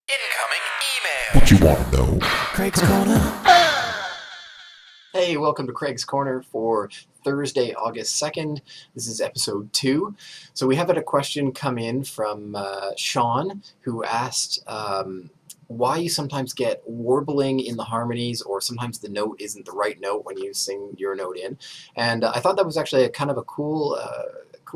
Incoming email. What you want to know? Craig's Corner. Hey, welcome to Craig's Corner for Thursday, August 2nd. This is episode 2. So we have had a question come in from Sean, who asked why you sometimes get warbling in the harmonies, or sometimes the note isn't the right note when you sing your note in. And I thought that was actually a kind of a cool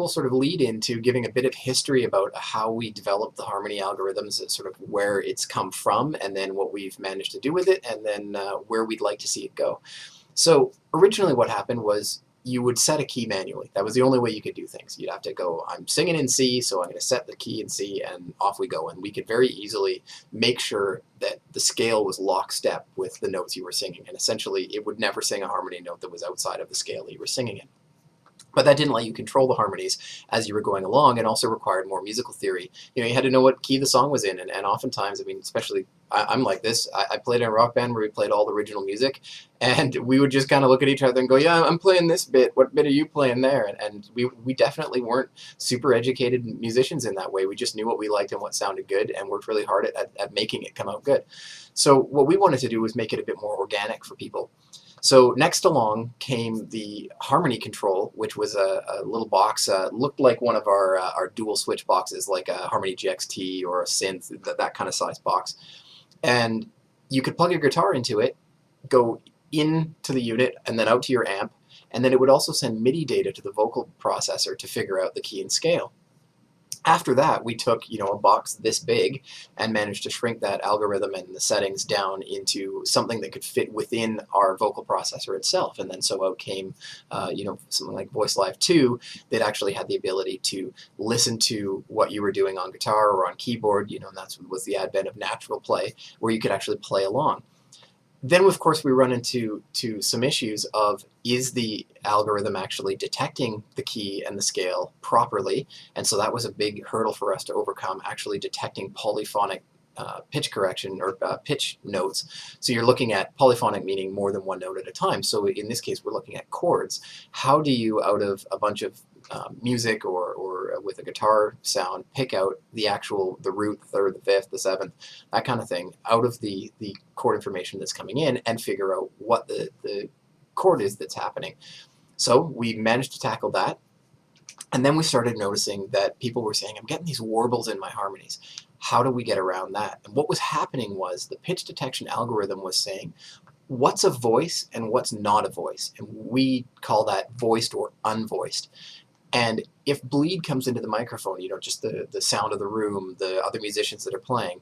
sort of lead into giving a bit of history about how we developed the harmony algorithms, sort of where it's come from, and then what we've managed to do with it, and then where we'd like to see it go. So originally what happened was you would set a key manually. That was the only way you could do things. You'd have to go, I'm singing in C, so I'm going to set the key in C, and off we go. And we could very easily make sure that the scale was lockstep with the notes you were singing. And essentially, it would never sing a harmony note that was outside of the scale that you were singing in. But that didn't let you control the harmonies as you were going along, and also required more musical theory. You know, you had to know what key the song was in, and oftentimes, I mean, especially, I'm like this, I played in a rock band where we played all the original music, and we would just kind of look at each other and go, yeah, I'm playing this bit, what bit are you playing there? And we definitely weren't super educated musicians in that way. We just knew what we liked and what sounded good, and worked really hard at making it come out good. So what we wanted to do was make it a bit more organic for people. So next along came the harmony control, which was a little box, looked like one of our dual switch boxes, like a Harmony GXT or a synth, that kind of size box. And you could plug your guitar into it, go into the unit, and then out to your amp, and then it would also send MIDI data to the vocal processor to figure out the key and scale. After that, we took, a box this big and managed to shrink that algorithm and the settings down into something that could fit within our vocal processor itself. And then so out came, something like Voice Live 2 that actually had the ability to listen to what you were doing on guitar or on keyboard, and that was the advent of natural play, where you could actually play along. Then, of course, we run into some issues of, is the algorithm actually detecting the key and the scale properly? And so that was a big hurdle for us to overcome, actually detecting polyphonic pitch correction or pitch notes. So you're looking at polyphonic, meaning more than one note at a time. So in this case, we're looking at chords. How do you, out of a bunch of music or with a guitar sound, pick out the root, the third, the fifth, the seventh, that kind of thing, out of the chord information that's coming in, and figure out what the chord is that's happening? So we managed to tackle that. And then we started noticing that people were saying, I'm getting these warbles in my harmonies. How do we get around that? And what was happening was the pitch detection algorithm was saying, what's a voice and what's not a voice? And we call that voiced or unvoiced. And if bleed comes into the microphone, just the sound of the room, the other musicians that are playing,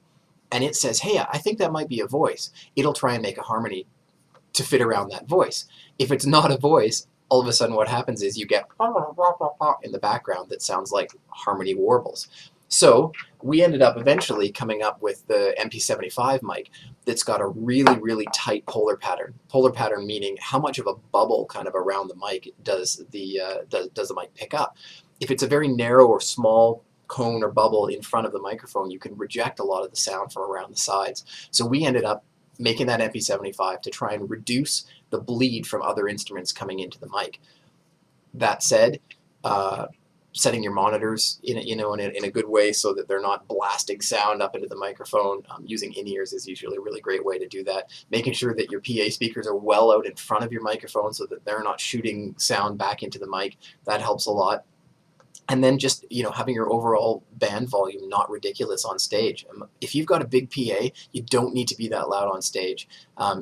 and it says, hey, I think that might be a voice, it'll try and make a harmony to fit around that voice. If it's not a voice, all of a sudden what happens is you get in the background that sounds like harmony warbles. So we ended up eventually coming up with the MP75 mic that's got a really, really tight polar pattern. Polar pattern meaning how much of a bubble kind of around the mic does the mic pick up. If it's a very narrow or small cone or bubble in front of the microphone, you can reject a lot of the sound from around the sides. So we ended up making that MP75 to try and reduce the bleed from other instruments coming into the mic. That said, setting your monitors in a good way so that they're not blasting sound up into the microphone. Using in-ears is usually a really great way to do that. Making sure that your PA speakers are well out in front of your microphone so that they're not shooting sound back into the mic. That helps a lot. And then just, having your overall band volume not ridiculous on stage. If you've got a big PA, you don't need to be that loud on stage.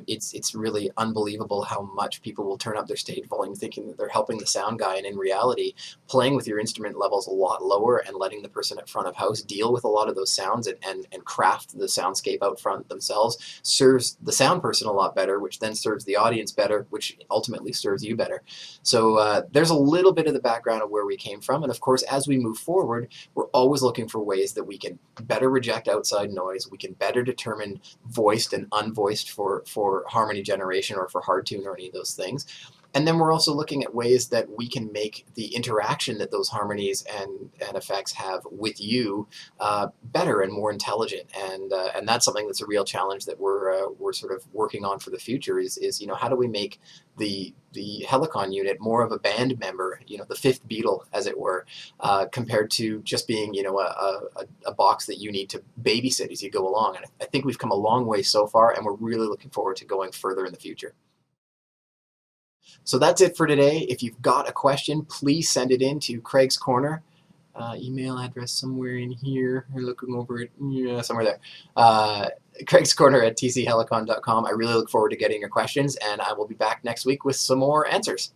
It's really unbelievable how much people will turn up their stage volume thinking that they're helping the sound guy, and in reality, playing with your instrument levels a lot lower and letting the person at front of house deal with a lot of those sounds and craft the soundscape out front themselves serves the sound person a lot better, which then serves the audience better, which ultimately serves you better. So there's a little bit of the background of where we came from, and of course, as we move forward, we're always looking for ways that we can better reject outside noise, we can better determine voiced and unvoiced for harmony generation or for hard tune or any of those things. And then we're also looking at ways that we can make the interaction that those harmonies and effects have with you better and more intelligent. And that's something that's a real challenge that we're sort of working on for the future is how do we make the Helicon unit more of a band member, the fifth Beatle, as it were, compared to just being, a box that you need to babysit as you go along. And I think we've come a long way so far, and we're really looking forward to going further in the future. So that's it for today. If you've got a question, please send it in to Craig's Corner. Email address somewhere in here. We're looking over it. Yeah, somewhere there. Craig's Corner at TC-Helicon.com. I really look forward to getting your questions, and I will be back next week with some more answers.